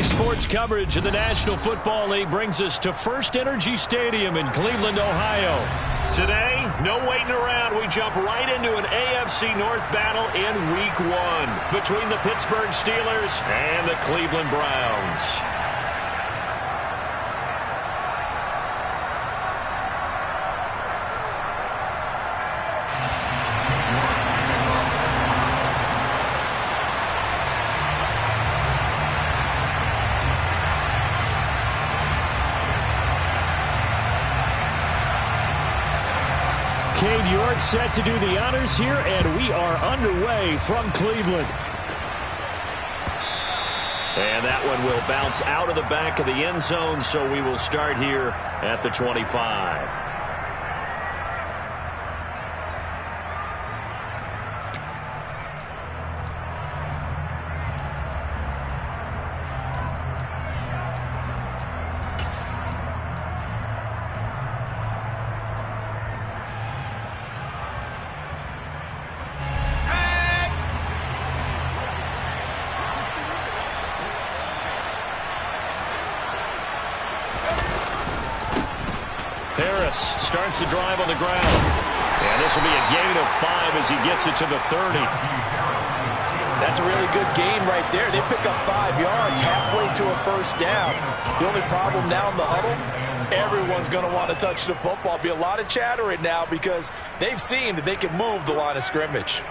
Sports coverage of the National Football League brings us to First Energy Stadium in Cleveland, Ohio. Today, no waiting around. We jump right into an AFC North battle in Week 1 between the Pittsburgh Steelers and the Cleveland Browns. Cade York set to do the honors here, and we are underway from Cleveland. And that one will bounce out of the back of the end zone, so we will start here at the 25. Starts the drive on the ground. And this will be a gain of 5 as he gets it to the 30. That's a really good gain right there. They pick up 5 yards halfway to a first down. The only problem now in the huddle, everyone's going to want to touch the football. Be a lot of chattering now because they've seen that they can move the line of scrimmage.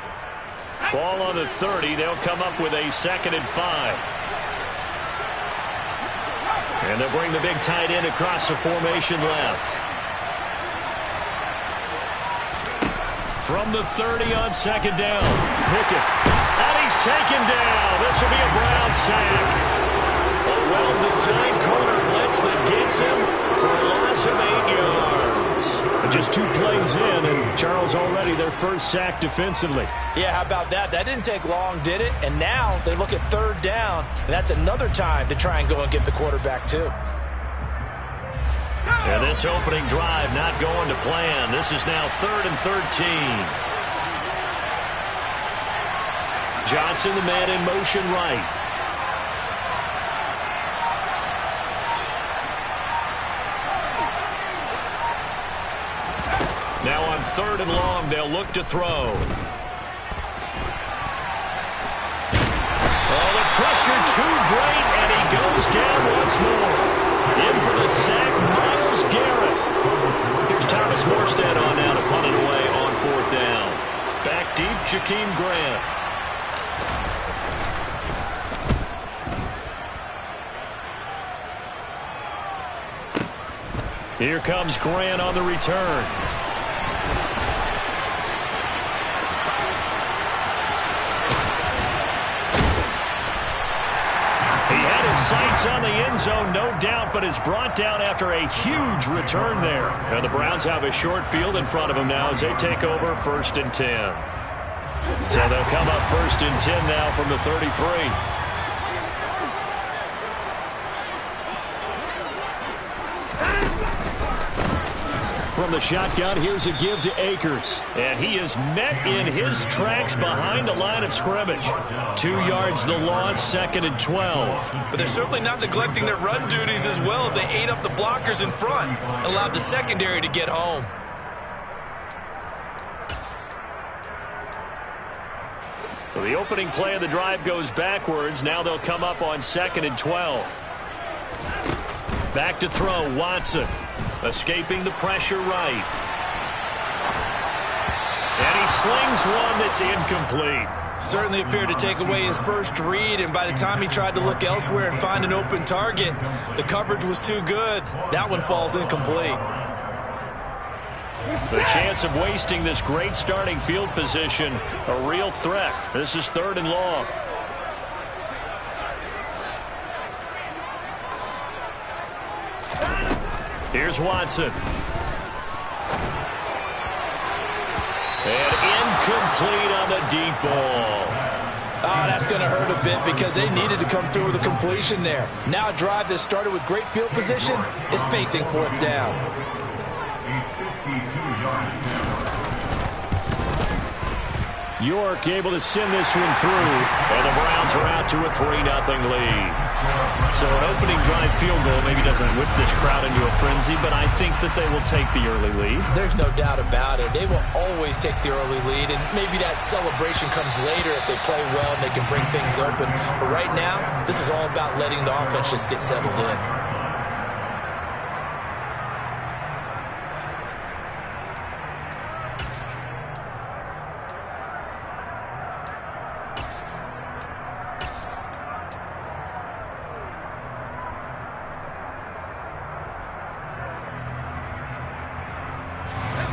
Ball on the 30. They'll come up with a 2nd and 5. And they'll bring the big tight end across the formation left. From the 30 on 2nd down. Pickett. And he's taken down. This will be a Brown sack. A well-designed corner blitz that gets him for a loss of 8 yards. Just 2 plays in, and Charles already their first sack defensively. Yeah, how about that? That didn't take long, did it? And now they look at 3rd down, and that's another time to try and go and get the quarterback too. And this opening drive not going to plan. This is now 3rd and 13. Johnson, the man in motion right. Now on 3rd and long, they'll look to throw. Oh, the pressure too great, and he goes down once more. In for the sack, Myles Garrett. Here's Thomas Morstead on now to punt it away on 4th down. Back deep, Jakeem Grant. Here comes Grant on the return. Sights on the end zone, no doubt, but is brought down after a huge return there. And the Browns have a short field in front of them now as they take over 1st and 10. So they'll come up 1st and 10 now from the 33. From the shotgun, here's a give to Akers. And he is met in his tracks behind the line of scrimmage. 2 yards the loss, 2nd and 12. But they're certainly not neglecting their run duties as well as they ate up the blockers in front and allowed the secondary to get home. So the opening play of the drive goes backwards. Now they'll come up on 2nd and 12. Back to throw, Watson. Escaping the pressure right. And he slings one that's incomplete. Certainly appeared to take away his first read, and by the time he tried to look elsewhere and find an open target, the coverage was too good. That one falls incomplete. The chance of wasting this great starting field position, a real threat. This is 3rd and long. Here's Watson. And incomplete on the deep ball. Oh, that's going to hurt a bit because they needed to come through with a completion there. Now a drive that started with great field position is facing 4th down. York able to send this one through. And the Browns are out to a 3-0 lead. So an opening drive field goal maybe doesn't whip this crowd into a frenzy, but I think that they will take the early lead. There's no doubt about it. They will always take the early lead, and maybe that celebration comes later if they play well and they can bring things open. But right now, this is all about letting the offense just get settled in.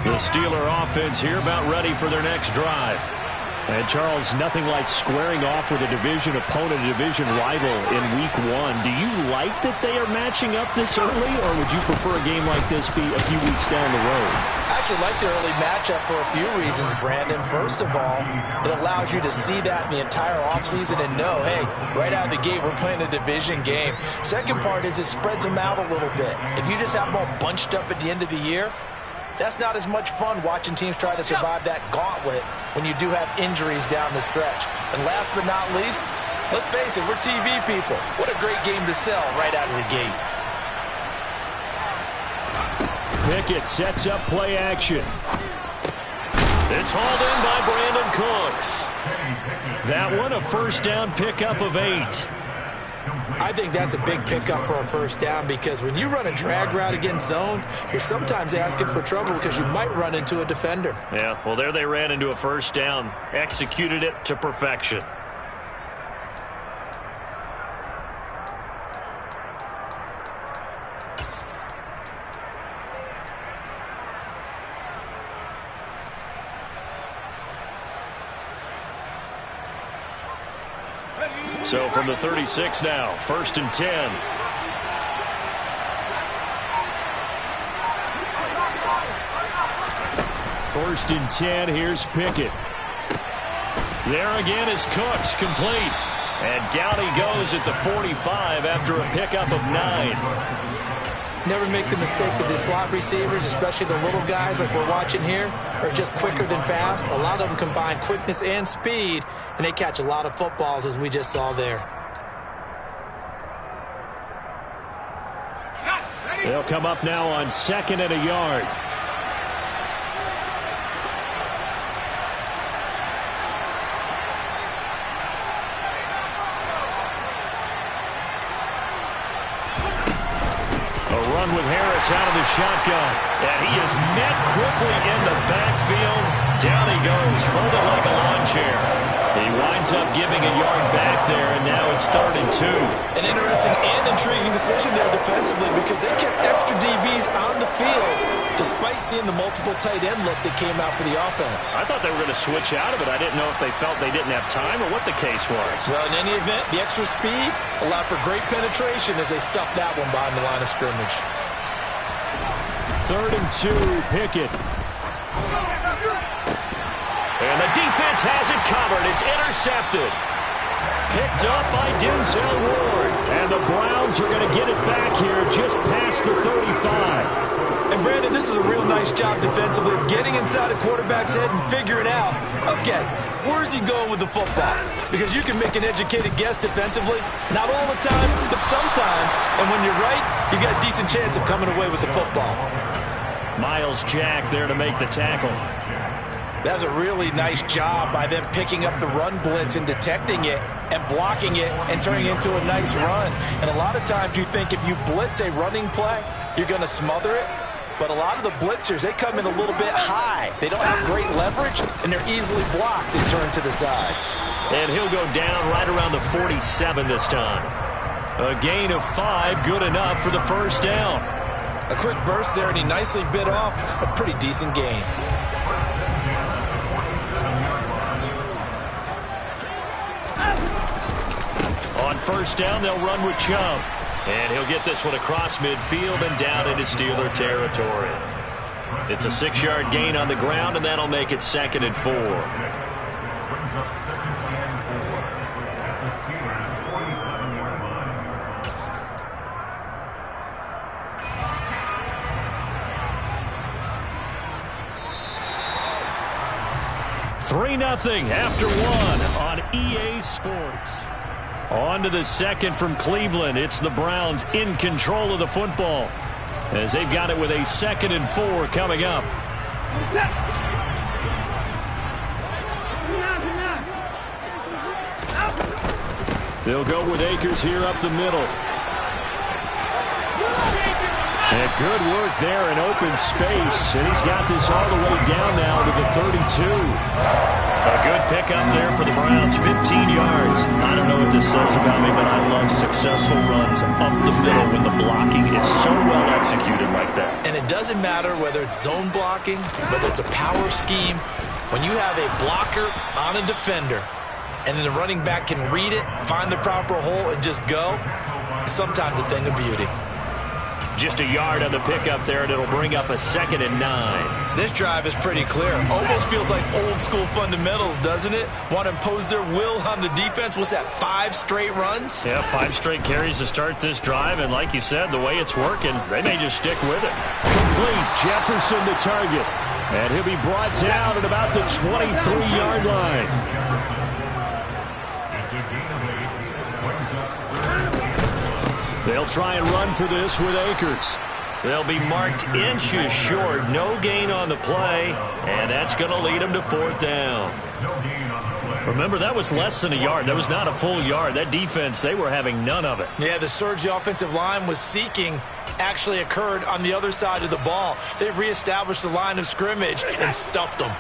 The Steeler offense here about ready for their next drive. And Charles, nothing like squaring off with a division opponent, a division rival in week 1. Do you like that they are matching up this early, or would you prefer a game like this be a few weeks down the road? I actually like the early matchup for a few reasons, Brandon. First of all, it allows you to see that in the entire offseason and know, hey, right out of the gate, we're playing a division game. Second part is it spreads them out a little bit. If you just have them all bunched up at the end of the year, that's not as much fun watching teams try to survive that gauntlet when you do have injuries down the stretch. And last but not least, let's face it, we're TV people. What a great game to sell right out of the gate. Pickett sets up play action. It's hauled in by Brandon Cooks. That one a first down pickup of 8. I think that's a big pickup for a first down because when you run a drag route against zone, you're sometimes asking for trouble because you might run into a defender. Yeah, well, there they ran into a first down. Executed it to perfection. So from the 36 now, 1st and 10. First and 10, here's Pickett. There again is Cooks, complete. And down he goes at the 45 after a pickup of 9. Never make the mistake that the slot receivers, especially the little guys like we're watching here, are just quicker than fast. A lot of them combine quickness and speed, and they catch a lot of footballs, as we just saw there. They'll come up now on 2nd and a yard. With Harris out of the shotgun. And he is met quickly in the backfield. Down he goes, folded like a lawn chair. He winds up giving a yard back there, and now it's 3rd and 2. An interesting and intriguing decision there defensively because they kept extra DBs on the field despite seeing the multiple tight end look that came out for the offense. I thought they were going to switch out of it. I didn't know if they felt they didn't have time or what the case was. Well, in any event, the extra speed allowed for great penetration as they stuffed that one behind the line of scrimmage. 3rd and 2, Pickett. And the defense has it covered. It's intercepted. Picked up by Denzel Ward. And the Browns are going to get it back here just past the 35. And Brandon, this is a real nice job defensively of getting inside a quarterback's head and figuring out, okay, where's he going with the football? Because you can make an educated guess defensively, not all the time, but sometimes. And when you're right, you got a decent chance of coming away with the football. Miles Jack there to make the tackle. That's a really nice job by them picking up the run blitz and detecting it and blocking it and turning it into a nice run. And a lot of times you think if you blitz a running play, you're going to smother it. But a lot of the blitzers, they come in a little bit high. They don't have great leverage, and they're easily blocked and turned to the side. And he'll go down right around the 47 this time. A gain of 5, good enough for the first down. A quick burst there, and he nicely bit off a pretty decent gain. On first down, they'll run with Chubb. And he'll get this one across midfield and down into Steeler territory. It's a 6-yard gain on the ground, and that'll make it 2nd and 4. 3-0 after one on EA Sports. On to the second from Cleveland. It's the Browns in control of the football as they've got it with a 2nd and 4 coming up. They'll go with Akers here up the middle. And good work there in open space. And he's got this all the way down now to the 32. A good pickup there for the Browns, 15 yards. I don't know what this says about me, but I love successful runs up the middle when the blocking is so well executed like that. And it doesn't matter whether it's zone blocking, whether it's a power scheme. When you have a blocker on a defender, and then the running back can read it, find the proper hole, and just go, sometimes a thing of beauty. Just a yard on the pickup there, and it'll bring up a 2nd and 9. This drive is pretty clear. Almost feels like old school fundamentals, doesn't it? Want to impose their will on the defense. What's that, 5 straight runs? Yeah, 5 straight carries to start this drive, and like you said, the way it's working, they may just stick with it. Complete, Jefferson the target, and he'll be brought down at about the 23-yard line. They'll try and run for this with Akers. They'll be marked inches short. No gain on the play, and that's going to lead them to 4th down. Remember, that was less than a yard. That was not a full yard. That defense, they were having none of it. Yeah, the surge the offensive line was seeking actually occurred on the other side of the ball. They reestablished the line of scrimmage and stuffed them.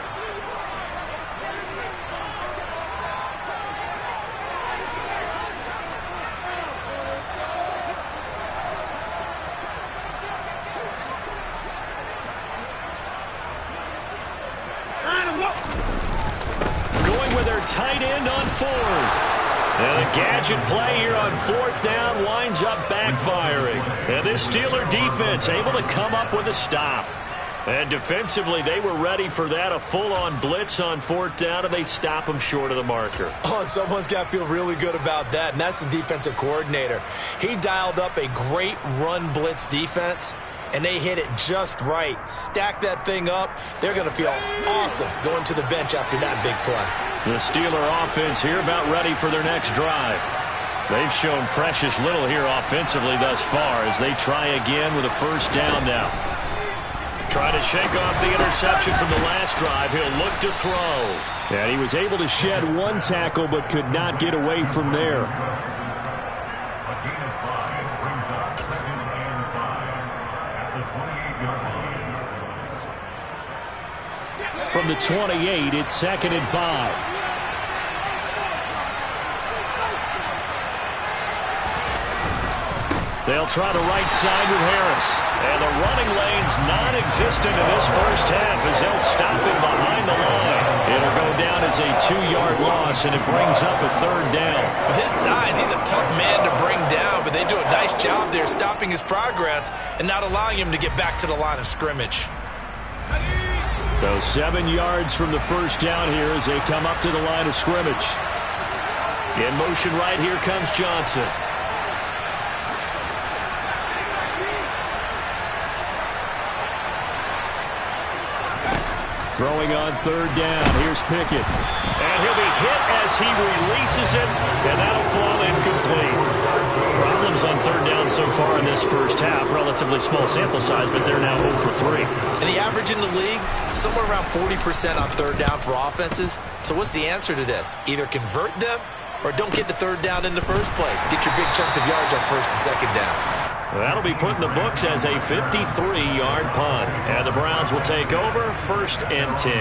Tight end on 4th. And a gadget play here on 4th down winds up backfiring. And this Steeler defense able to come up with a stop. And defensively, they were ready for that, a full-on blitz on 4th down, and they stop them short of the marker. Oh, and someone's got to feel really good about that, and that's the defensive coordinator. He dialed up a great run blitz defense, and they hit it just right. Stack that thing up. They're going to feel awesome going to the bench after that big play. The Steeler offense here about ready for their next drive. They've shown precious little here offensively thus far as they try again with a 1st down now. Trying to shake off the interception from the last drive. He'll look to throw. And he was able to shed 1 tackle but could not get away from there. From the 28, it's 2nd and 5. They'll try the right side with Harris. And the running lane's non-existent in this first half as they'll stop him behind the line. It'll go down as a 2-yard loss, and it brings up a 3rd down. With his size, he's a tough man to bring down, but they do a nice job there stopping his progress and not allowing him to get back to the line of scrimmage. So 7 yards from the 1st down here as they come up to the line of scrimmage. In motion right here comes Johnson. Throwing on 3rd down. Here's Pickett. And he'll be hit as he releases it, and that'll fall incomplete. Problems on 3rd down so far in this first half. Relatively small sample size, but they're now 0 for 3. And the average in the league, somewhere around 40% on 3rd down for offenses. So what's the answer to this? Either convert them or don't get to 3rd down in the first place. Get your big chunks of yards on 1st and 2nd down. That'll be put in the books as a 53-yard punt. And the Browns will take over 1st and 10.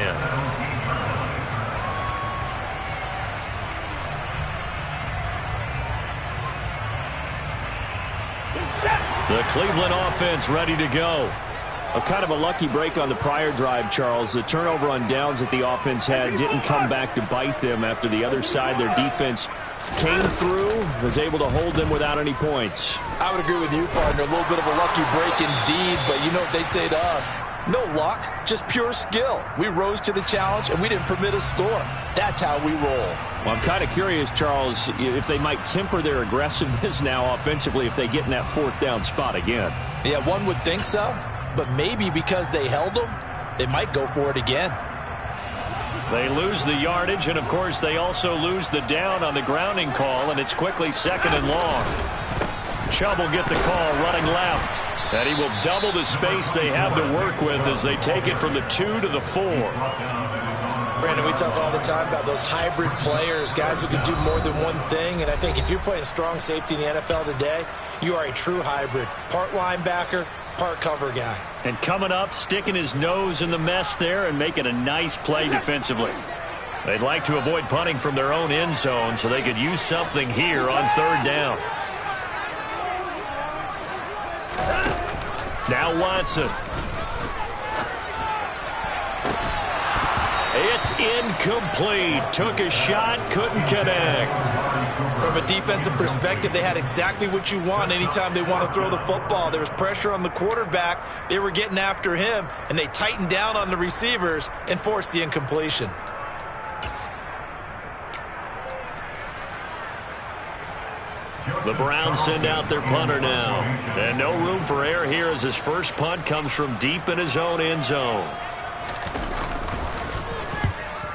The Cleveland offense ready to go. A kind of a lucky break on the prior drive, Charles. The turnover on downs that the offense had didn't come back to bite them after the other side. Their defense came through, was able to hold them without any points. I would agree with you, partner. A little bit of a lucky break indeed, but you know what they'd say to us? No luck, just pure skill. We rose to the challenge, and we didn't permit a score. That's how we roll. Well, I'm kind of curious, Charles, if they might temper their aggressiveness now offensively if they get in that 4th down spot again. Yeah, one would think so, but maybe because they held them, they might go for it again. They lose the yardage, and, of course, they also lose the down on the grounding call, and it's quickly 2nd and long. Chubb will get the call running left, and he will double the space they have to work with as they take it from the 2 to the 4. Brandon, we talk all the time about those hybrid players, guys who can do more than one thing, and I think if you're playing strong safety in the NFL today, you are a true hybrid. Part linebacker, part cover guy. And coming up, sticking his nose in the mess there and making a nice play defensively. They'd like to avoid punting from their own end zone so they could use something here on 3rd down. Now Watson. It's incomplete. Took a shot, couldn't connect. From a defensive perspective, they had exactly what you want anytime they want to throw the football. There was pressure on the quarterback. They were getting after him, and they tightened down on the receivers and forced the incompletion. The Browns send out their punter now. And no room for error here as his first punt comes from deep in his own end zone.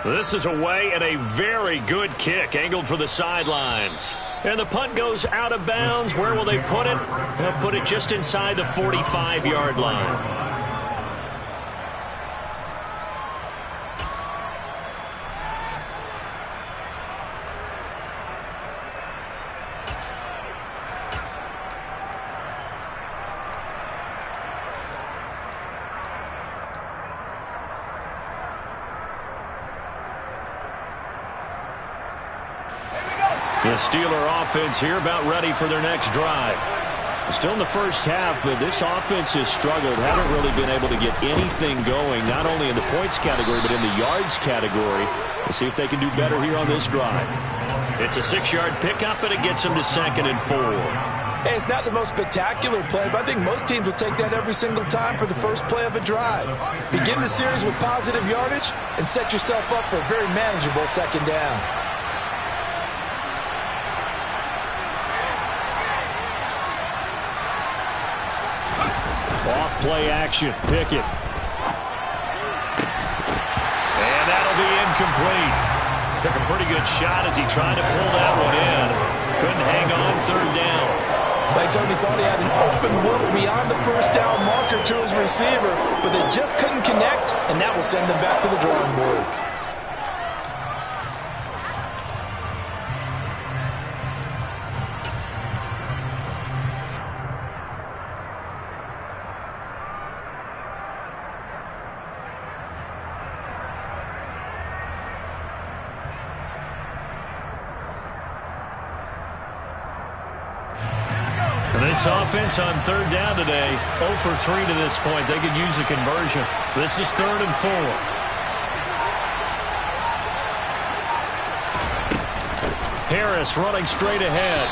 This is away and a very good kick angled for the sidelines. And the punt goes out of bounds. Where will they put it? They'll put it just inside the 45-yard line. The Steeler offense here about ready for their next drive. Still in the first half, but this offense has struggled. Haven't really been able to get anything going, not only in the points category, but in the yards category. We'll see if they can do better here on this drive. It's a 6-yard pickup, and it gets them to 2nd and 4. Hey, it's not the most spectacular play, but I think most teams will take that every single time for the first play of a drive. Begin the series with positive yardage and set yourself up for a very manageable 2nd down. Off play action. Pickett. And that'll be incomplete. Took a pretty good shot as he tried to pull that one in. Couldn't hang on 3rd down. They certainly thought he had an open look beyond the first down marker to his receiver, but they just couldn't connect, and that will send them back to the drawing board. This offense on 3rd down today, 0 for 3 to this point. They could use a conversion. This is 3rd and 4. Harris running straight ahead.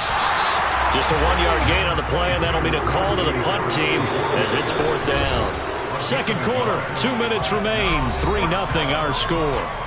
Just a 1-yard gain on the play, and that'll be a call to the punt team as it's 4th down. 2nd quarter, 2 minutes remain. 3-0 our score.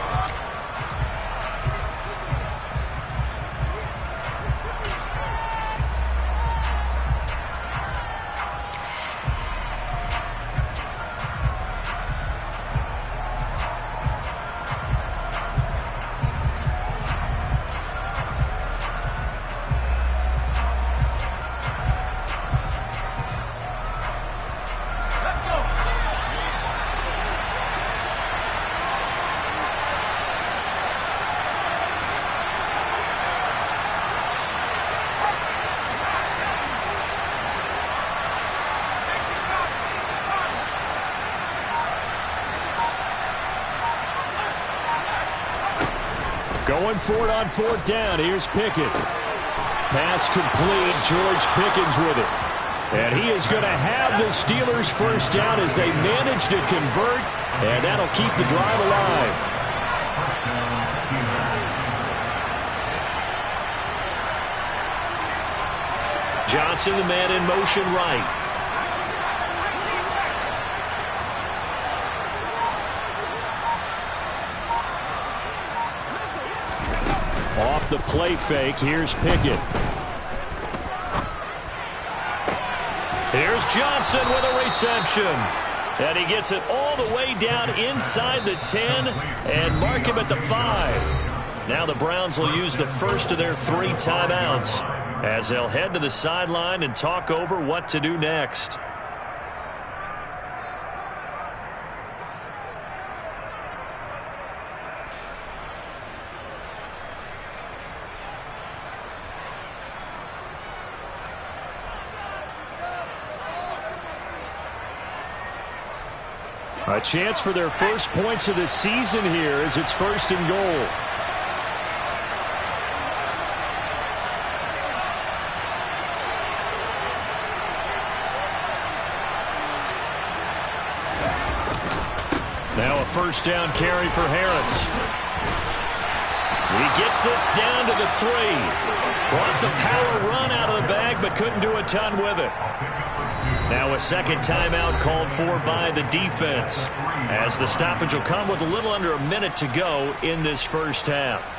Going for it on 4th down. Here's Pickett. Pass complete. George Pickens with it. And he is going to have the Steelers' first down as they manage to convert. And that'll keep the drive alive. Johnson, the man in motion right. Off the play fake, here's Pickett. Here's Johnson with a reception. And he gets it all the way down inside the 10 and mark him at the 5. Now the Browns will use the first of their 3 timeouts as they'll head to the sideline and talk over what to do next. A chance for their first points of the season here as it's 1st and goal. Now a first down carry for Harris. He gets this down to the 3. Brought the power run out of the bag but couldn't do a ton with it. Now a second timeout called for by the defense as the stoppage will come with a little under a minute to go in this first half.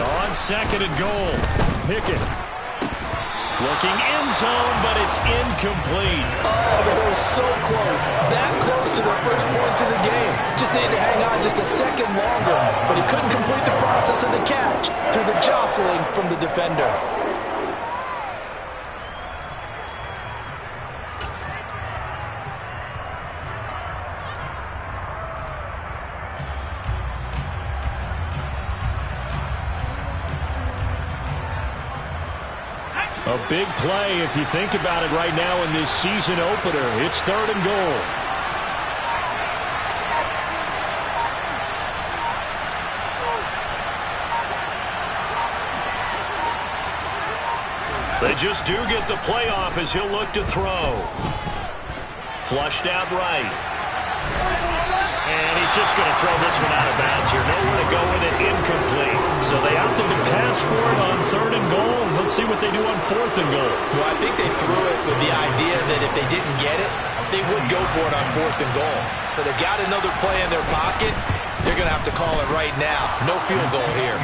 On 2nd and goal, Pickett looking end zone, but it's incomplete. Oh, they were so close. That close to their first points of the game. Just needed to hang on just a second longer, but he couldn't complete the process of the catch through the jostling from the defender. A big play if you think about it right now in this season opener. It's 3rd and goal. They just do get the playoff as he'll look to throw. Flushed out right. And he's just going to throw this one out of bounds here. Nowhere to go with it, incomplete. So they opted to pass for it on 3rd and goal. Let's see what they do on 4th and goal. Well, I think they threw it with the idea that if they didn't get it, they would go for it on 4th and goal. So they got another play in their pocket. They're going to have to call it right now. No field goal here.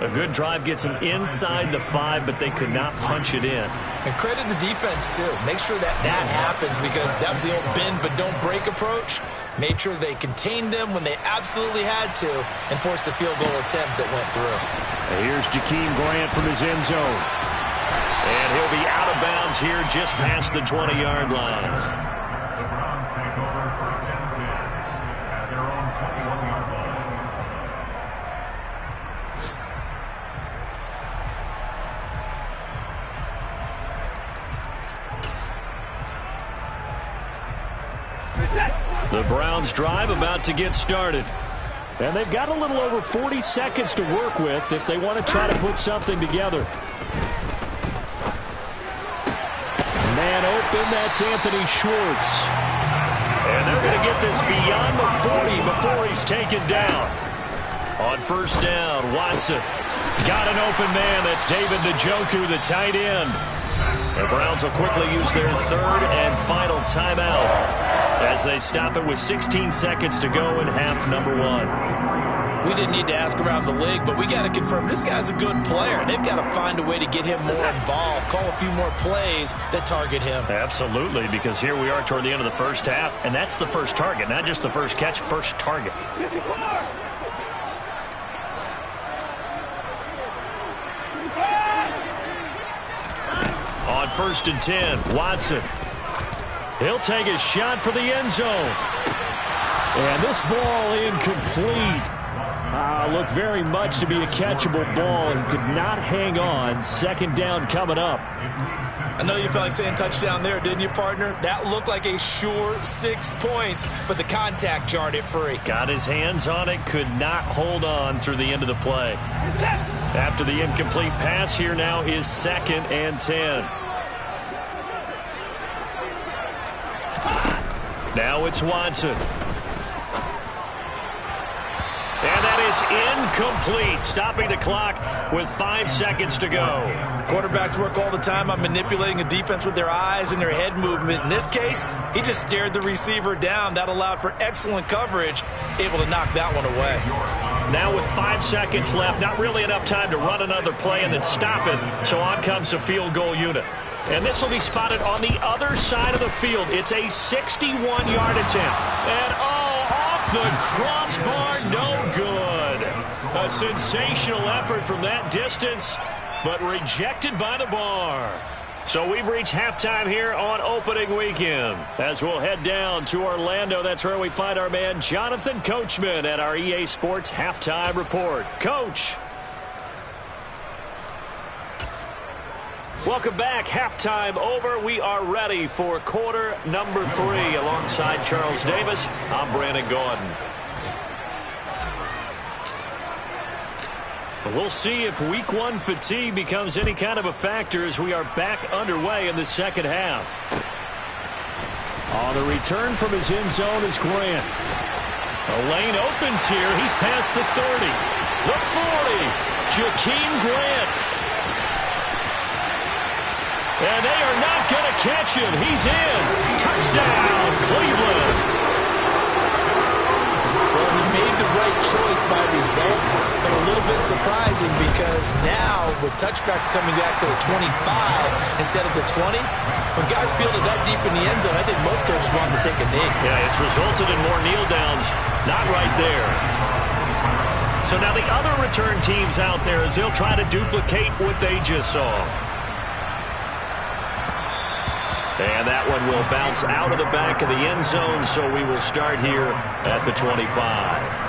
A good drive gets them inside the 5, but they could not punch it in. And credit the defense, too. Make sure that happens because that was the old bend but don't break approach. Made sure they contained them when they absolutely had to and forced the field goal attempt that went through. Here's Jakeem Grant from his end zone. And he'll be out of bounds here just past the 20-yard line. The Browns drive about to get started. And they've got a little over 40 seconds to work with if they want to try to put something together. Man open, that's Anthony Schwartz. And they're going to get this beyond the 40 before he's taken down. On 1st down, Watson got an open man. That's David Njoku, the tight end. The Browns will quickly use their 3rd and final timeout as they stop it with 16 seconds to go in half number 1. We didn't need to ask around the league, but we got to confirm this guy's a good player. They've got to find a way to get him more involved, call a few more plays that target him. Absolutely, because here we are toward the end of the first half, and that's the first target, not just the first catch, first target. On 1st and 10, Watson. He'll take a shot for the end zone. And this ball incomplete. Looked very much to be a catchable ball and could not hang on. 2nd down coming up. I know you felt like saying touchdown there, didn't you, partner? That looked like a sure 6 points, but the contact jarred it free. Got his hands on it, could not hold on through the end of the play. After the incomplete pass, here now is 2nd and 10. Now it's Watson. And that is incomplete, stopping the clock with 5 seconds to go. Quarterbacks work all the time on manipulating a defense with their eyes and their head movement. In this case, he just stared the receiver down. That allowed for excellent coverage, able to knock that one away. Now with 5 seconds left, not really enough time to run another play and then stop it, so on comes the field goal unit. And this will be spotted on the other side of the field. It's a 61-yard attempt. And off the crossbar, no good. A sensational effort from that distance, but rejected by the bar. So we've reached halftime here on opening weekend. As we'll head down to Orlando, that's where we find our man Jonathan Coachman at our EA Sports Halftime Report. Coach. Welcome back. Halftime over. We are ready for quarter number 3. Alongside Charles Davis, I'm Brandon Gordon. We'll see if week 1 fatigue becomes any kind of a factor as we are back underway in the second half. On the return from his end zone is Grant. A lane opens here. He's past the 30. The 40. Jakeem Grant. And they are not going to catch him. He's in. Touchdown, Cleveland. Well, he made the right choice by result, but a little bit surprising because now with touchbacks coming back to the 25 instead of the 20, when guys fielded that deep in the end zone, I think most coaches want to take a knee. Yeah, it's resulted in more kneel downs. Not right there. So now the other return teams out there as they'll try to duplicate what they just saw. And that one will bounce out of the back of the end zone, so we will start here at the 25.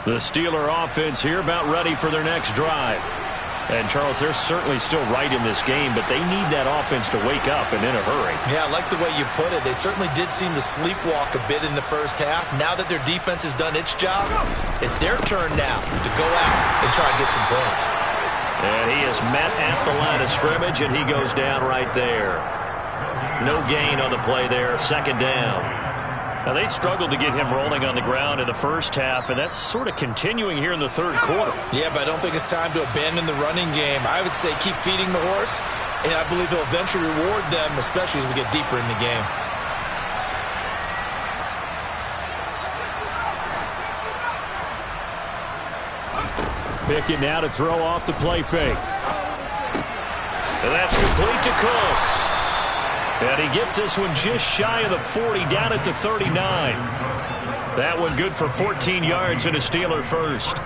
The Steeler offense here about ready for their next drive. And, Charles, they're certainly still right in this game, but they need that offense to wake up and in a hurry. Yeah, I like the way you put it. They certainly did seem to sleepwalk a bit in the first half. Now that their defense has done its job, it's their turn now to go out and try and get some points. And he is met at the line of scrimmage, and he goes down right there. No gain on the play there, second down. Now, they struggled to get him rolling on the ground in the first half, and that's sort of continuing here in the third quarter. Yeah, but I don't think it's time to abandon the running game. I would say keep feeding the horse, and I believe he'll eventually reward them, especially as we get deeper in the game. Pickett now to throw off the play fake. And that's complete to Cooks. And he gets this one just shy of the 40, down at the 39. That one good for 14 yards and a Steeler first.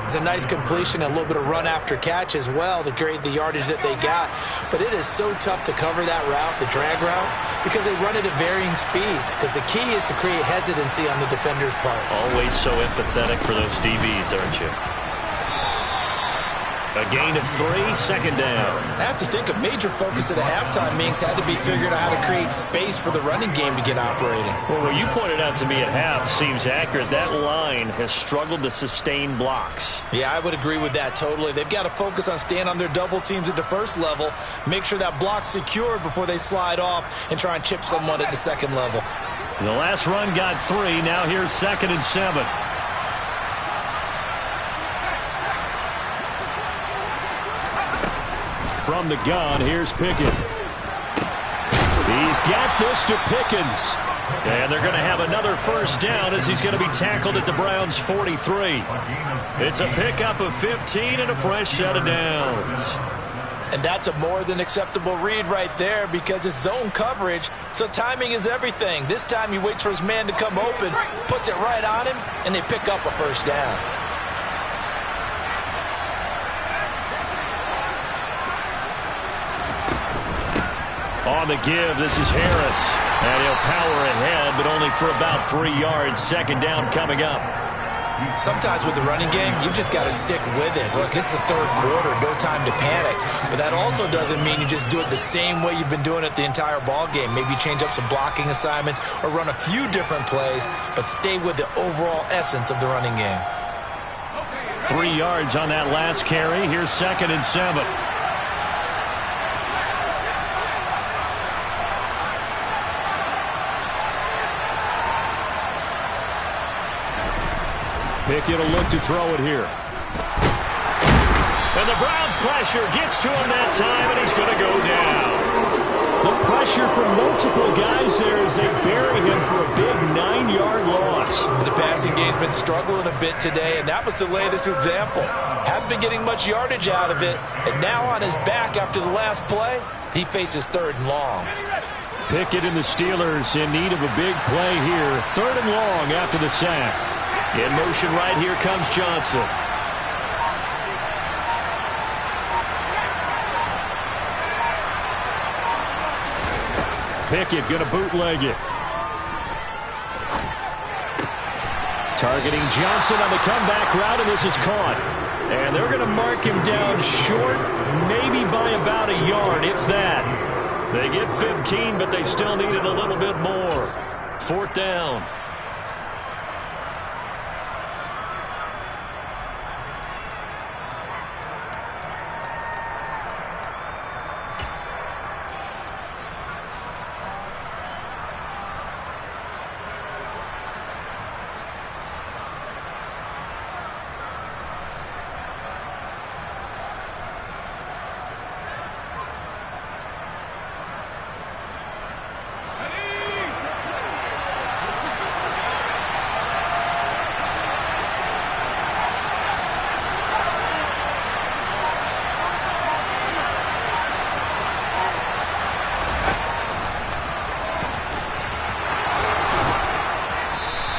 It's a nice completion and a little bit of run after catch as well to create the yardage that they got. But it is so tough to cover that route, the drag route, because they run it at varying speeds. Because the key is to create hesitancy on the defender's part. Always so empathetic for those DBs, aren't you? A gain of 3, second down. I have to think a major focus of the halftime meetings had to be figuring out how to create space for the running game to get operating. Well, what you pointed out to me at half seems accurate. That line has struggled to sustain blocks. Yeah, I would agree with that totally. They've got to focus on staying on their double teams at the first level, make sure that block's secured before they slide off and try and chip someone at the second level. The last run got 3. Now here's 2nd and 7. From the gun, here's Pickett. He's got this to Pickens. And they're going to have another first down as he's going to be tackled at the Browns' 43. It's a pickup of 15 and a fresh set of downs. And that's a more than acceptable read right there because it's zone coverage, so timing is everything. This time he waits for his man to come open, puts it right on him, and they pick up a first down. On the give, this is Harris. And he'll power ahead, but only for about 3 yards. Second down coming up. Sometimes with the running game, you've just got to stick with it. Look, it's the third quarter, no time to panic. But that also doesn't mean you just do it the same way you've been doing it the entire ball game. Maybe change up some blocking assignments or run a few different plays, but stay with the overall essence of the running game. 3 yards on that last carry. Here's 2nd and 7. Pickett will look to throw it here. And the Browns' pressure gets to him that time, and he's going to go down. The pressure from multiple guys there as they bury him for a big 9-yard loss. The passing game's been struggling a bit today, and that was the latest example. Haven't been getting much yardage out of it, and now on his back after the last play, he faces 3rd and long. Pickett and the Steelers in need of a big play here. 3rd and long after the sack. In motion right here comes Johnson. Pickett going to bootleg it. Targeting Johnson on the comeback route, and this is caught. And they're going to mark him down short, maybe by about a yard, if that. They get 15, but they still needed a little bit more. 4th down.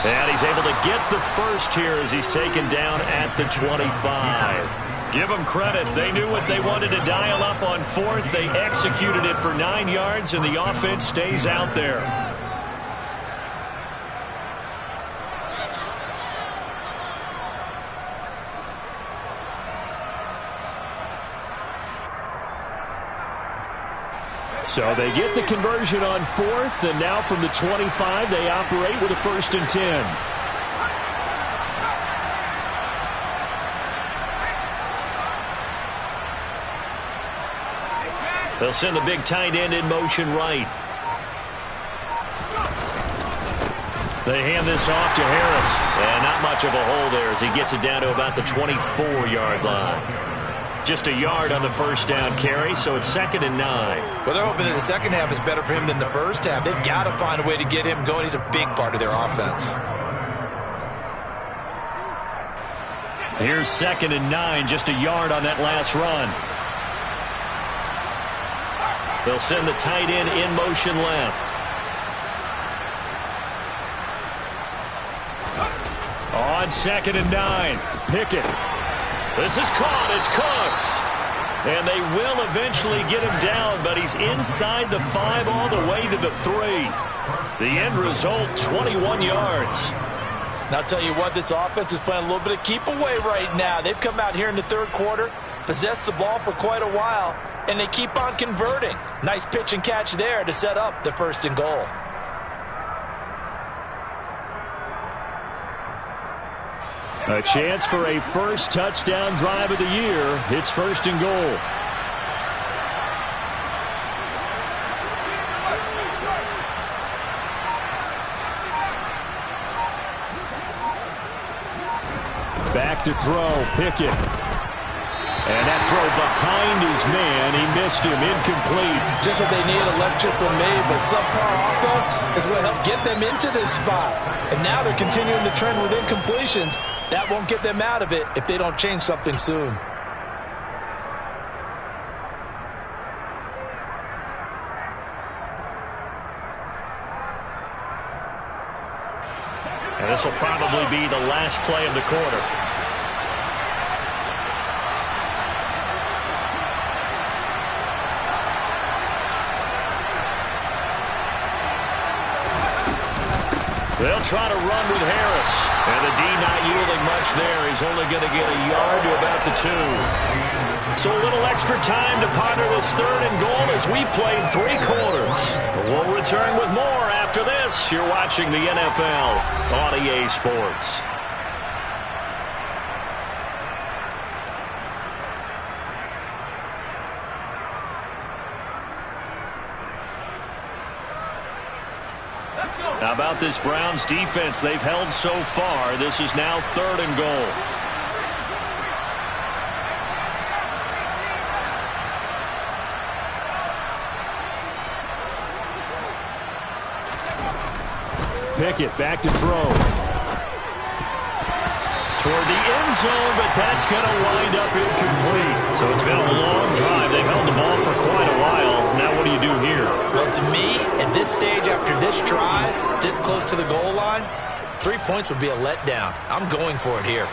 And he's able to get the first here as he's taken down at the 25. Give them credit. They knew what they wanted to dial up on 4th. They executed it for 9 yards, and the offense stays out there. So they get the conversion on 4th, and now from the 25, they operate with a 1st and 10. They'll send the big tight end in motion right. They hand this off to Harris. And not much of a hole there as he gets it down to about the 24-yard line. Just a yard on the first down carry, so it's 2nd and 9. Well, they're hoping that the second half is better for him than the first half. They've got to find a way to get him going. He's a big part of their offense. Here's 2nd and 9, just a yard on that last run. They'll send the tight end in motion left. On 2nd and 9, Pickett. This is caught. It's Cooks. And they will eventually get him down, but he's inside the 5 all the way to the 3. The end result, 21 yards. Now, I'll tell you what, this offense is playing a little bit of keep away right now. They've come out here in the 3rd quarter, possessed the ball for quite a while, and they keep on converting. Nice pitch and catch there to set up the 1st and goal. A chance for a first touchdown drive of the year. It's 1st and goal. Back to throw, Pickett. And that throw behind his man. He missed him, incomplete. Just what they need, a lecture from me, but subpar offense is what helped get them into this spot. And now they're continuing the trend with incompletions. That won't get them out of it if they don't change something soon. And this will probably be the last play of the quarter. They'll try to run with Harris. And the D not yielding much there. He's only going to get a yard to about the 2. So a little extra time to ponder this 3rd and goal as we played 3 quarters. We'll return with more after this. You're watching the NFL on EA Sports. How about about this Browns defense they've held so far. This is now 3rd and goal. Pickett back to throw. Toward the end zone, but that's going to wind up incomplete. So it's been a long drive. They've held the ball for quite a while. Now what do you do here? Well, to me, at this stage after this drive, this close to the goal line, 3 points would be a letdown. I'm going for it here.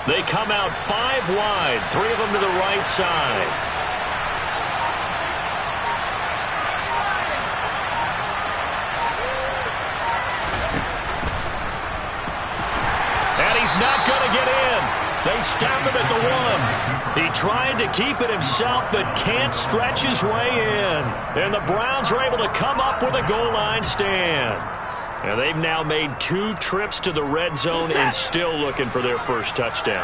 They come out 5 wide, 3 of them to the right side. And he's not going to get in. They stop him at the 1. He tried to keep it himself, but can't stretch his way in. And the Browns are able to come up with a goal line stand. And they've now made 2 trips to the red zone and still looking for their first touchdown.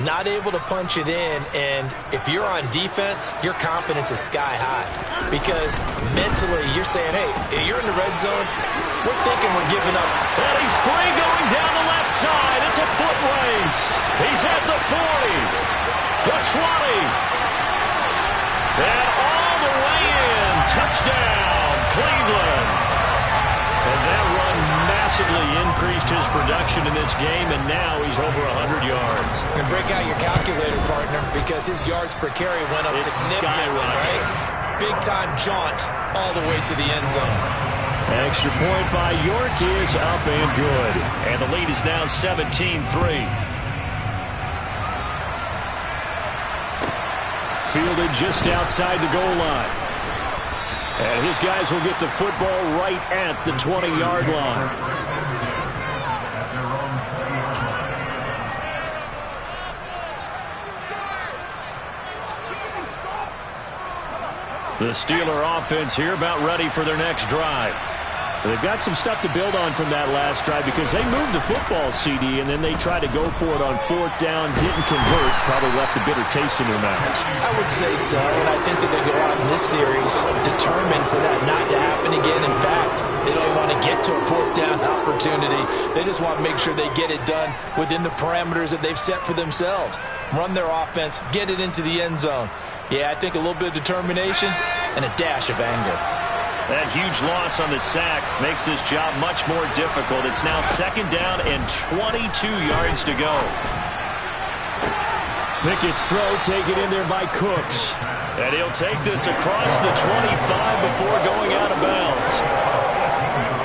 Not able to punch it in, and if you're on defense, your confidence is sky high. Because mentally, you're saying, hey, you're in the red zone, we're thinking we're giving up. And he's free going down the left side. It's a foot race. He's at the 40, the 20, and all the way in. Touchdown, Cleveland. And that run massively increased his production in this game, and now he's over 100 yards. And break out your calculator, partner, because his yards per carry went up significantly, right? Big-time jaunt all the way to the end zone. Extra point by York is up and good. And the lead is now 17-3. Fielded just outside the goal line. And his guys will get the football right at the 20-yard line. The Steeler offense here about ready for their next drive. They've got some stuff to build on from that last drive because they moved the football, CD, and then they tried to go for it on 4th down, didn't convert, probably left a bitter taste in their mouths. I would say so, and I think that they go out in this series determined for that not to happen again. In fact, they don't want to get to a 4th down opportunity. They just want to make sure they get it done within the parameters that they've set for themselves. Run their offense, get it into the end zone. Yeah, I think a little bit of determination and a dash of anger. That huge loss on the sack makes this job much more difficult. It's now 2nd down and 22 yards to go. Pickett's throw taken in there by Cooks. And he'll take this across the 25 before going out of bounds.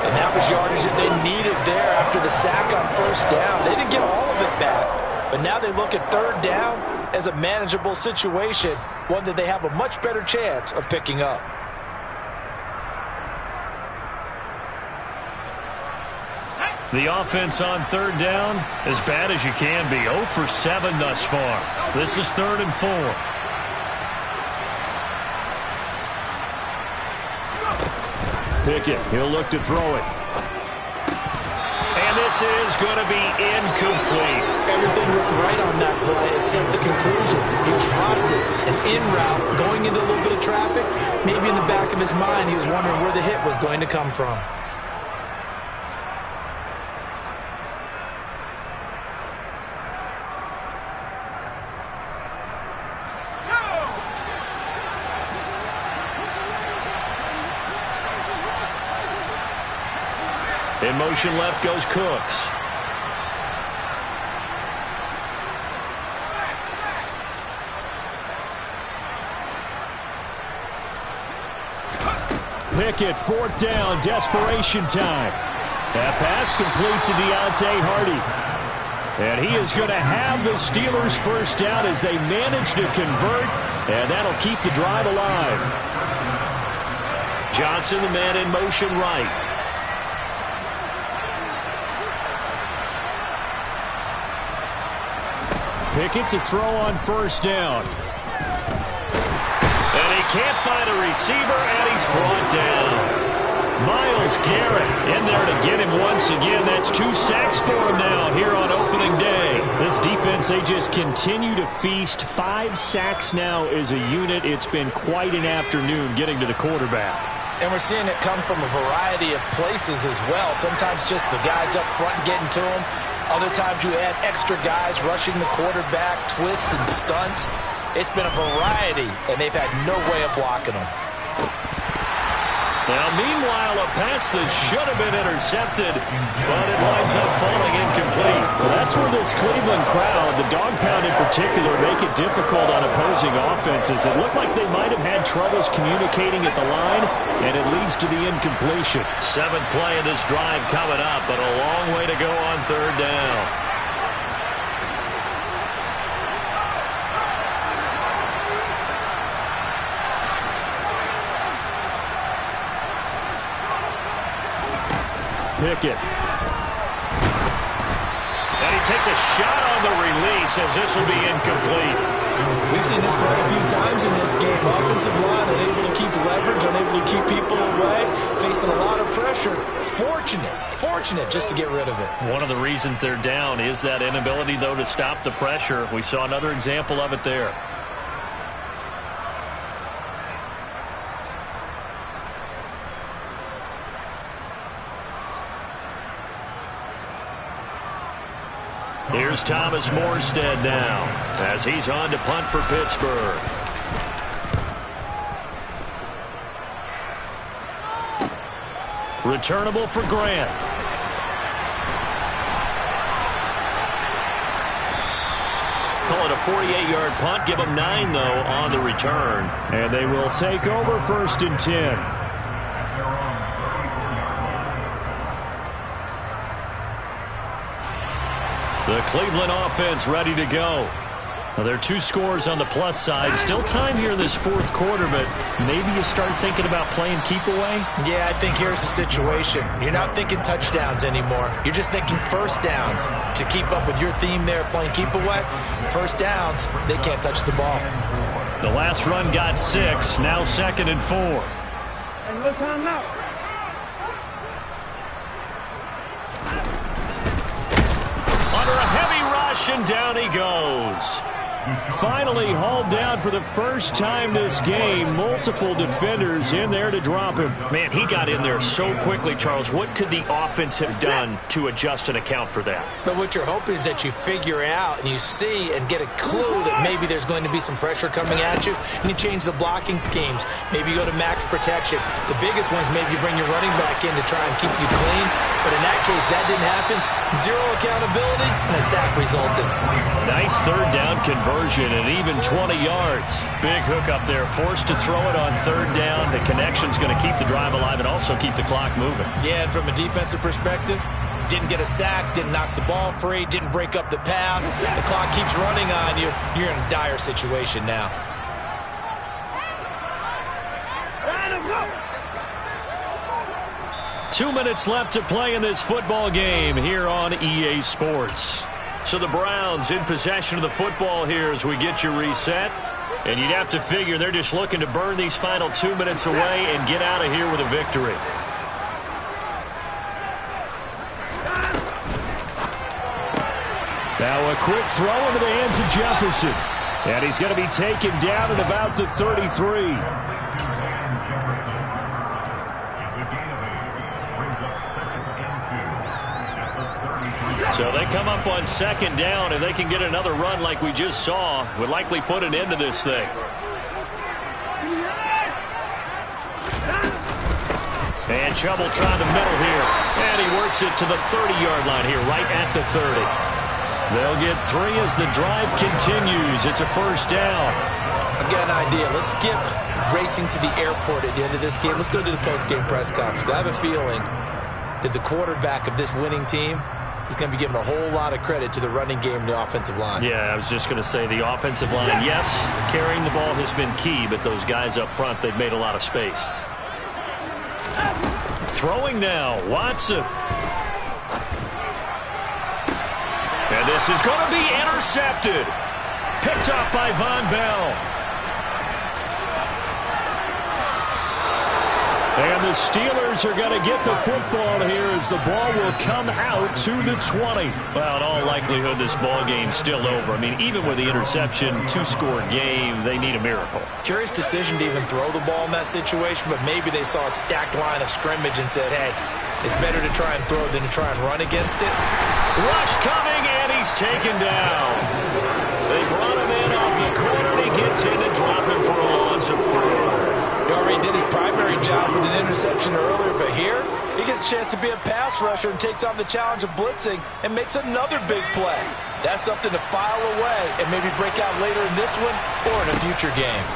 And that was yardage that they needed there after the sack on 1st down. They didn't get all of it back, but now they look at 3rd down as a manageable situation, one that they have a much better chance of picking up. The offense on 3rd down, as bad as you can be. 0 for 7 thus far. This is 3rd and 4. Pickett, he'll look to throw it. And this is going to be incomplete. Everything looked right on that play except the conclusion. He dropped it. And en route, going into a little bit of traffic, maybe in the back of his mind, he was wondering where the hit was going to come from. In motion left goes Cooks. Pickett, 4th down, desperation time. That pass complete to Deontay Hardy. And he is going to have the Steelers' 1st down as they manage to convert, and that'll keep the drive alive. Johnson, the man in motion right. Pickett to throw on 1st down. can't find a receiver, and he's brought down. Myles Garrett in there to get him once again. That's 2 sacks for him now here on opening day. This defense, they just continue to feast. 5 sacks now as a unit. It's been quite an afternoon getting to the quarterback. And we're seeing it come from a variety of places as well. Sometimes just the guys up front getting to him. Other times you add extra guys rushing the quarterback, twists and stunts. It's been a variety, and they've had no way of blocking them. Now, meanwhile, a pass that should have been intercepted, but it winds up falling incomplete. Well, that's where this Cleveland crowd, the dog pound in particular, make it difficult on opposing offenses. It looked like they might have had troubles communicating at the line, and it leads to the incompletion. 7th play of this drive coming up, but a long way to go on 3rd down. Pickett. And he takes a shot on the release as this will be incomplete. We've seen this quite a few times in this game. Offensive line unable to keep leverage, unable to keep people away, facing a lot of pressure. Fortunate just to get rid of it. One of the reasons they're down is that inability, though, to stop the pressure. We saw another example of it there. Here's Thomas Morstead now as he's on to punt for Pittsburgh. Returnable for Grant. Call it a 48-yard punt. Give them 9, though, on the return. And they will take over 1st and 10. The Cleveland offense ready to go. Now, there are 2 scores on the plus side. Still time here in this 4th quarter, but maybe you start thinking about playing keep away? Yeah, I think here's the situation. You're not thinking touchdowns anymore. You're just thinking 1st downs. To keep up with your theme there, playing keep away, 1st downs, they can't touch the ball. The last run got 6. Now 2nd and 4. And no time out. Under a heavy rush, and down he goes. Finally hauled down for the first time this game. Multiple defenders in there to drop him. Man, he got in there so quickly, Charles. What could the offense have done to adjust and account for that? But what you're hoping is that you figure out and you see and get a clue that maybe there's going to be some pressure coming at you, and you change the blocking schemes. Maybe you go to max protection. The biggest one is maybe you bring your running back in to try and keep you clean. But in that case, that didn't happen. 0 accountability, and a sack resulted. Nice 3rd down conversion and even 20 yards. Big hook up there, forced to throw it on 3rd down. The connection's going to keep the drive alive and also keep the clock moving. Yeah, and from a defensive perspective, didn't get a sack, didn't knock the ball free, didn't break up the pass. The clock keeps running on you. You're in a dire situation now. 2 minutes left to play in this football game here on EA Sports. So the Browns in possession of the football here as we get you reset. And you'd have to figure they're just looking to burn these final 2 minutes away and get out of here with a victory. Now a quick throw into the hands of Jefferson. And he's going to be taken down at about the 33. So they come up on 2nd down, and they can get another run like we just saw. Would likely put an end to this thing. And Chubb will try the middle here. And he works it to the 30-yard line here, right at the 30. They'll get 3 as the drive continues. It's a 1st down. I've got an idea. Let's skip racing to the airport at the end of this game. Let's go to the post-game press conference. I have a feeling that the quarterback of this winning team is going to be given a whole lot of credit to the running game and the offensive line. Yeah, I was just going to say the offensive line, yes, carrying the ball has been key, but those guys up front, they've made a lot of space. Throwing now, Watson. And this is going to be intercepted. Picked off by Von Bell. And the Steelers are going to get the football here as the ball will come out to the 20. Well, in all likelihood, this ball game's still over. I mean, even with the interception, two-score game, they need a miracle. Curious decision to even throw the ball in that situation, but maybe they saw a stacked line of scrimmage and said, hey, it's better to try and throw than to try and run against it. Rush coming, and he's taken down. They brought him in off the corner, and he gets in to drop him for a loss of 4. He already did his primary job with an interception earlier, but here he gets a chance to be a pass rusher and takes on the challenge of blitzing and makes another big play. That's something to file away and maybe break out later in this one or in a future game.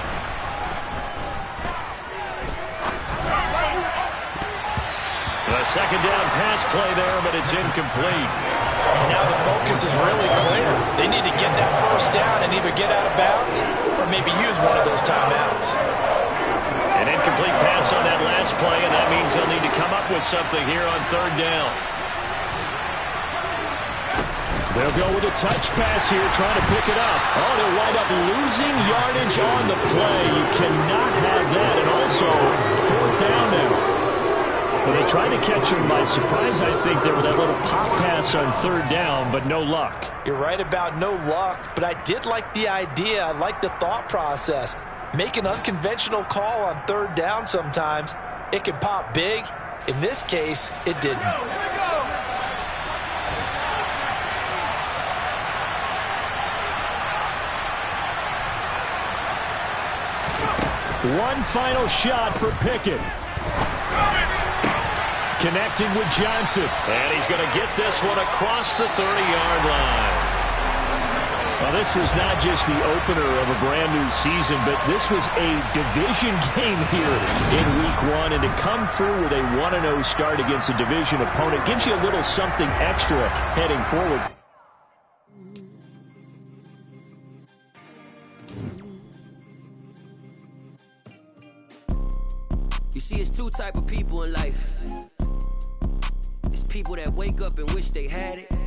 A second down pass play there, but it's incomplete. And now the focus is really clear. They need to get that first down and either get out of bounds or maybe use one of those timeouts. An incomplete pass on that last play, and that means they'll need to come up with something here on third down. They'll go with a touch pass here, trying to pick it up. Oh, they'll wind up losing yardage on the play. You cannot have that. And also, fourth down now. Well, they tried to catch him by surprise, I think, there with that little pop pass on third down, but no luck. You're right about no luck, but I did like the idea. I like the thought process. Make an unconventional call on third down sometimes. It can pop big. In this case, it didn't. One final shot for Pickett. Connecting with Johnson. And he's going to get this one across the 30-yard line. Well, this was not just the opener of a brand-new season, but this was a division game here in Week 1. And to come through with a 1-0 start against a division opponent gives you a little something extra heading forward. You see, it's two type of people in life. It's people that wake up and wish they had it.